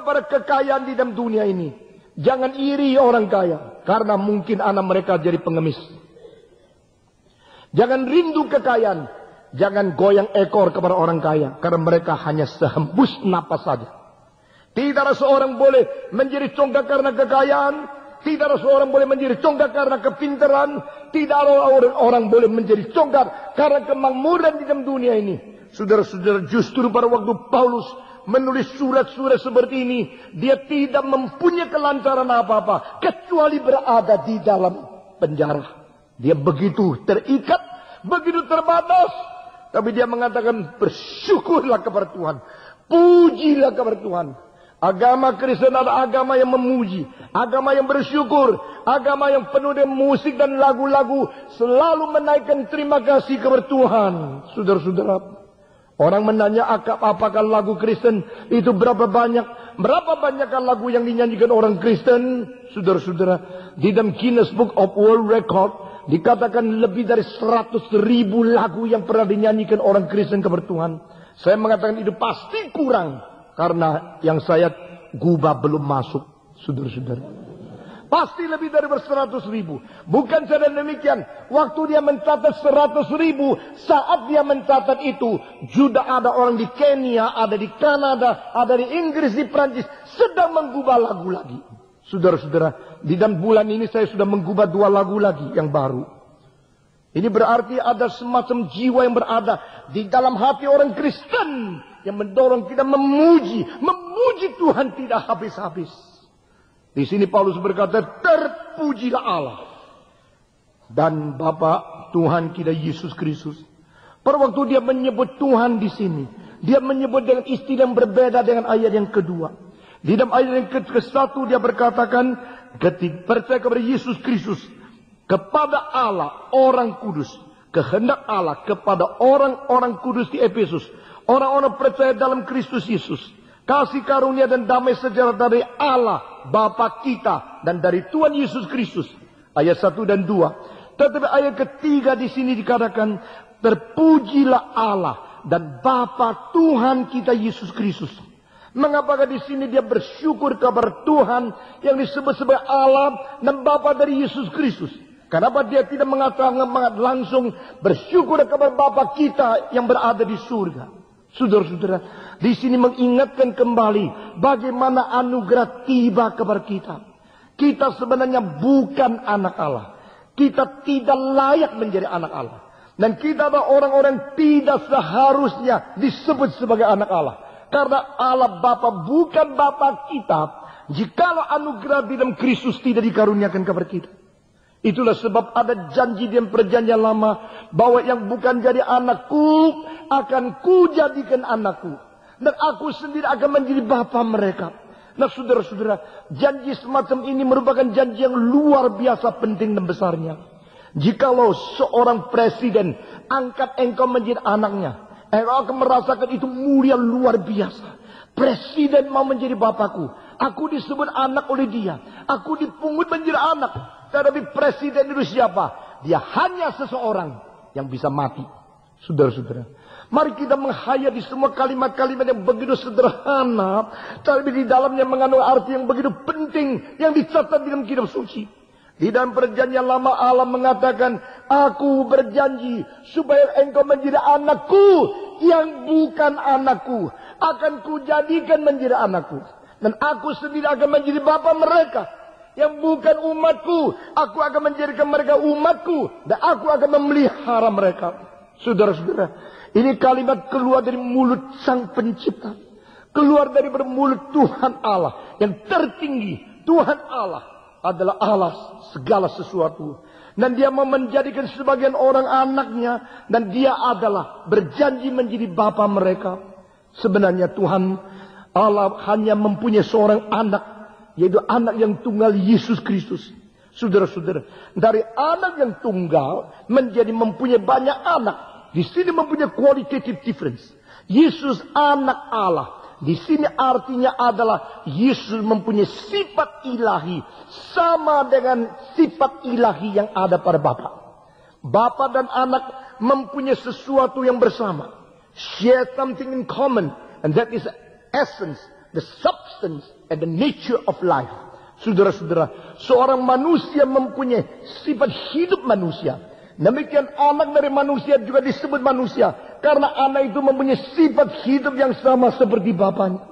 kepada kekayaan di dalam dunia ini. Jangan iri orang kaya, karena mungkin anak mereka jadi pengemis. Jangan rindu kekayaan, jangan goyang ekor kepada orang kaya, karena mereka hanya sehembus napas saja. Tidak ada seorang boleh menjadi congkak karena kekayaan. Tidak ada seorang boleh menjadi congkak karena kepintaran. Tidak ada orang boleh menjadi congkak karena kemakmuran di dalam dunia ini. Saudara-saudara, justru pada waktu Paulus menulis surat-surat seperti ini, dia tidak mempunyai kelancaran apa-apa kecuali berada di dalam penjara. Dia begitu terikat, begitu terbatas. Tapi dia mengatakan, bersyukurlah kepada Tuhan, pujilah kepada Tuhan. Agama Kristen adalah agama yang memuji, agama yang bersyukur, agama yang penuh dengan musik dan lagu-lagu, selalu menaikkan terima kasih kepada Tuhan. Saudara-saudara, orang menanya apakah lagu Kristen itu berapa banyak? Berapa banyakkah lagu yang dinyanyikan orang Kristen? Saudara-saudara, di dalam Guinness Book of World Record dikatakan lebih dari 100.000 lagu yang pernah dinyanyikan orang Kristen kepada Tuhan. Saya mengatakan itu pasti kurang. Karena yang saya gubah belum masuk, saudara-saudara. Pasti lebih dari 100.000. Bukan saja demikian. Waktu dia mencatat 100.000, saat dia mencatat itu, sudah ada orang di Kenya, ada di Kanada, ada di Inggris, di Prancis, sedang menggubah lagu lagi. Saudara-saudara, di dalam bulan ini saya sudah menggubah 2 lagu lagi yang baru. Ini berarti ada semacam jiwa yang berada di dalam hati orang Kristen yang mendorong kita memuji Tuhan tidak habis-habis. Di sini Paulus berkata, terpujilah Allah dan Bapa Tuhan kita Yesus Kristus. Pada waktu dia menyebut Tuhan di sini, dia menyebut dengan istilah yang berbeda dengan ayat yang kedua. Di dalam ayat yang ke-1 dia berkatakan, ketika percaya kepada Yesus Kristus, kepada Allah orang kudus, kehendak Allah kepada orang-orang kudus di Efesus, orang-orang percaya dalam Kristus Yesus, kasih karunia dan damai sejahtera dari Allah Bapa kita dan dari Tuhan Yesus Kristus. Ayat 1 dan 2. Tetapi ayat ketiga di sini dikatakan, terpujilah Allah dan Bapa Tuhan kita Yesus Kristus. Mengapakah di sini dia bersyukur kepada Tuhan yang disebut sebagai Allah dan Bapa dari Yesus Kristus? Kenapa dia tidak mengatakan langsung bersyukur kepada Bapa kita yang berada di surga? Saudara-saudara, di sini mengingatkan kembali bagaimana anugerah tiba kepada kita. Kita sebenarnya bukan anak Allah. Kita tidak layak menjadi anak Allah. Dan kita adalah orang-orang tidak seharusnya disebut sebagai anak Allah. Karena Allah Bapa bukan Bapa kita, jikalau anugerah di dalam Kristus tidak dikaruniakan kepada kita. Itulah sebab ada janji di perjanjian lama bahwa yang bukan jadi anakku akan kujadikan anakku, dan aku sendiri akan menjadi bapa mereka. Nah, saudara-saudara, janji semacam ini merupakan janji yang luar biasa penting dan besarnya. Jikalau seorang presiden angkat engkau menjadi anaknya, engkau akan merasakan itu mulia luar biasa. Presiden mau menjadi bapakku, aku disebut anak oleh dia, aku dipungut menjadi anak. Tetapi presiden itu siapa? Dia hanya seseorang yang bisa mati. Saudara-saudara, mari kita menghayati semua kalimat-kalimat yang begitu sederhana, tapi di dalamnya mengandung arti yang begitu penting yang dicatat di dalam kitab suci. Di dalam perjanjian lama Allah mengatakan, aku berjanji supaya engkau menjadi anakku yang bukan anakku, akan kujadikan menjadi anakku, dan aku sendiri akan menjadi bapa mereka yang bukan umatku. Aku akan menjadikan mereka umatku, dan aku akan memelihara mereka. Saudara-saudara, ini kalimat keluar dari mulut Sang Pencipta, keluar dari mulut Tuhan Allah yang tertinggi. Tuhan Allah adalah Allah segala sesuatu, dan dia mau menjadikan sebagian orang anaknya, dan dia adalah berjanji menjadi bapa mereka. Sebenarnya Tuhan Allah hanya mempunyai seorang anak, yaitu anak yang tunggal Yesus Kristus. Saudara-saudara, dari anak yang tunggal menjadi mempunyai banyak anak. Di sini mempunyai qualitative difference. Yesus anak Allah. Di sini artinya adalah Yesus mempunyai sifat ilahi sama dengan sifat ilahi yang ada pada Bapa. Bapa dan anak mempunyai sesuatu yang bersama. Share something in common, and that is essence, the substance and the nature of life. Saudara-saudara, seorang manusia mempunyai sifat hidup manusia. Demikian anak dari manusia juga disebut manusia. Karena anak itu mempunyai sifat hidup yang sama seperti bapaknya.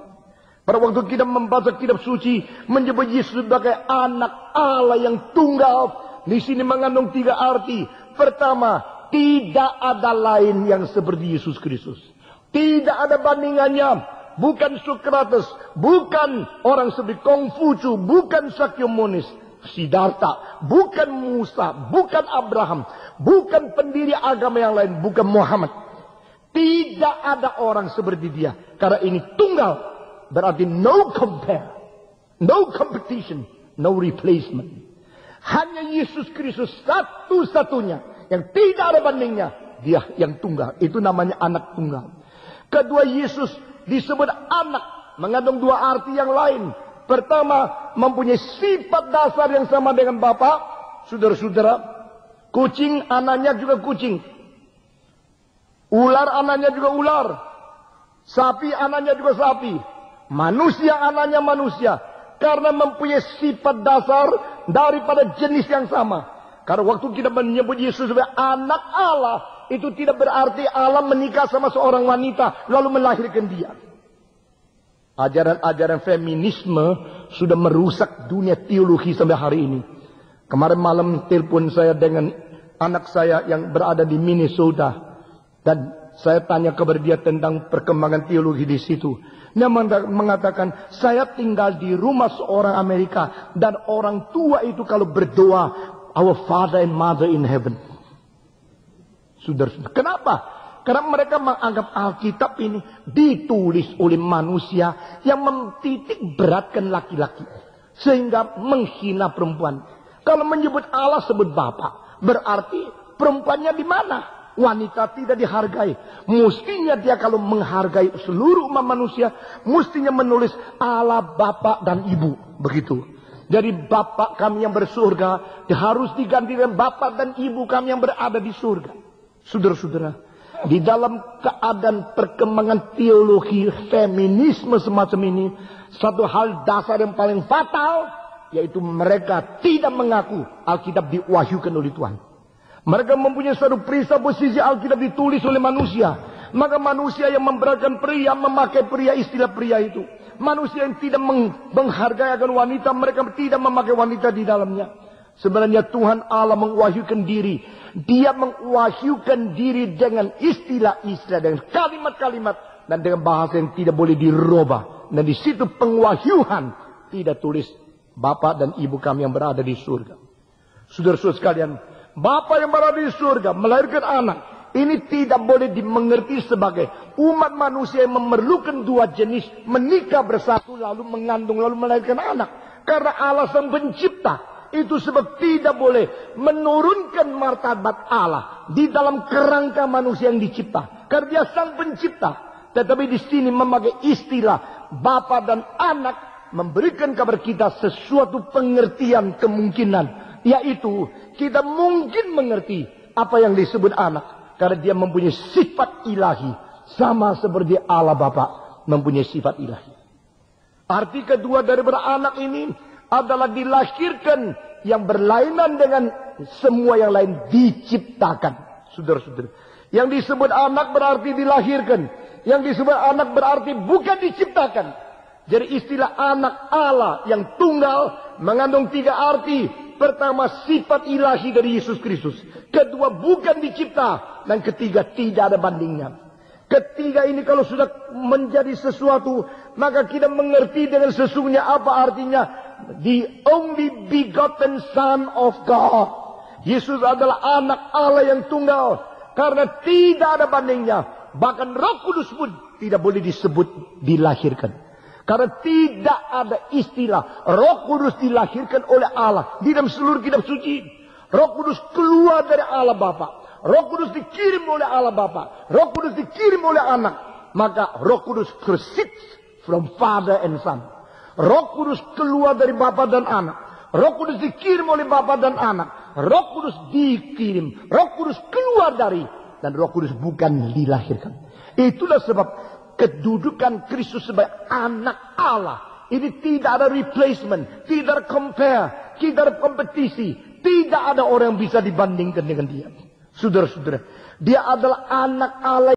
Pada waktu kita membaca kitab suci, menyebut Yesus sebagai anak Allah yang tunggal. Di sini mengandung 3 arti. Pertama, tidak ada lain yang seperti Yesus Kristus. Tidak ada bandingannya. Bukan Socrates, bukan orang seperti Kongfucu, bukan Sakyamunis, Siddhartha, bukan Musa, bukan Abraham, bukan pendiri agama yang lain, bukan Muhammad. Tidak ada orang seperti dia. Karena ini tunggal, berarti no compare, no competition, no replacement. Hanya Yesus Kristus satu-satunya yang tidak ada bandingnya. Dia yang tunggal, itu namanya anak tunggal. Kedua, Yesus disebut anak, mengandung 2 arti yang lain. Pertama, mempunyai sifat dasar yang sama dengan Bapa. Saudara-saudara, kucing anaknya juga kucing. Ular anaknya juga ular. Sapi anaknya juga sapi. Manusia anaknya manusia. Karena mempunyai sifat dasar daripada jenis yang sama. Karena waktu kita menyebut Yesus sebagai anak Allah, itu tidak berarti Allah menikah sama seorang wanita lalu melahirkan dia. Ajaran-ajaran feminisme sudah merusak dunia teologi sampai hari ini. Kemarin malam telepon saya dengan anak saya yang berada di Minnesota. Dan saya tanya kepada dia tentang perkembangan teologi di situ. Dia mengatakan, saya tinggal di rumah seorang Amerika. Dan orang tua itu kalau berdoa, our Father and Mother in Heaven. Saudara-saudara, kenapa? Karena mereka menganggap Alkitab ini ditulis oleh manusia yang mentitik beratkan laki-laki. Sehingga menghina perempuan. Kalau menyebut Allah sebut Bapa, berarti perempuannya di mana? Wanita tidak dihargai. Mestinya dia kalau menghargai seluruh umat manusia, mestinya menulis Allah, Bapa dan Ibu. Begitu. Jadi Bapa kami yang bersurga harus diganti dengan Bapa dan Ibu kami yang berada di surga. Saudara-saudara, di dalam keadaan perkembangan teologi feminisme semacam ini, satu hal dasar yang paling fatal, yaitu mereka tidak mengaku Alkitab diwahyukan oleh Tuhan. Mereka mempunyai suatu presupposisi Alkitab ditulis oleh manusia. Maka manusia yang memberatkan pria memakai pria, istilah pria itu. Manusia yang tidak menghargai akan wanita, mereka tidak memakai wanita di dalamnya. Sebenarnya Tuhan Allah mengwahyukan diri. Dia mengwahyukan diri dengan istilah-istilah, dengan kalimat-kalimat, dan dengan bahasa yang tidak boleh dirubah. Dan di situ pengwahyuan tidak tulis Bapa dan Ibu kami yang berada di surga. Saudara-saudara sekalian, Bapa yang berada di surga melahirkan anak. Ini tidak boleh dimengerti sebagai umat manusia yang memerlukan 2 jenis menikah bersatu lalu mengandung lalu melahirkan anak. Karena Allah sang pencipta. Itu sebab tidak boleh menurunkan martabat Allah di dalam kerangka manusia yang dicipta. Karena dia sang pencipta. Tetapi di sini memakai istilah Bapa dan anak memberikan kabar kita sesuatu pengertian kemungkinan. Yaitu kita mungkin mengerti apa yang disebut anak. Karena dia mempunyai sifat ilahi. Sama seperti Allah Bapa mempunyai sifat ilahi. Arti kedua dari beranak ini adalah dilahirkan yang berlainan dengan semua yang lain diciptakan. Saudara-saudara, yang disebut anak berarti dilahirkan. Yang disebut anak berarti bukan diciptakan. Jadi istilah anak Allah yang tunggal mengandung 3 arti. Pertama, sifat ilahi dari Yesus Kristus. Kedua, bukan dicipta. Dan ketiga, tidak ada bandingnya. Ketiga ini kalau sudah menjadi sesuatu, maka kita mengerti dengan sesungguhnya apa artinya. The only begotten Son of God. Yesus adalah anak Allah yang tunggal. Karena tidak ada bandingnya. Bahkan Roh Kudus pun tidak boleh disebut dilahirkan. Karena tidak ada istilah Roh Kudus dilahirkan oleh Allah di dalam seluruh kitab suci. Roh Kudus keluar dari Allah Bapa. Roh Kudus dikirim oleh Allah Bapa. Roh Kudus dikirim oleh anak. Maka Roh Kudus proceeds from Father and Son. Roh Kudus keluar dari Bapa dan anak. Roh Kudus dikirim oleh Bapa dan anak. Roh Kudus dikirim. Roh Kudus keluar dari. Dan Roh Kudus bukan dilahirkan. Itulah sebab kedudukan Kristus sebagai anak Allah. Ini tidak ada replacement, tidak ada compare, tidak ada kompetisi. Tidak ada orang yang bisa dibandingkan dengan dia. Saudara-saudara, dia adalah anak Allah.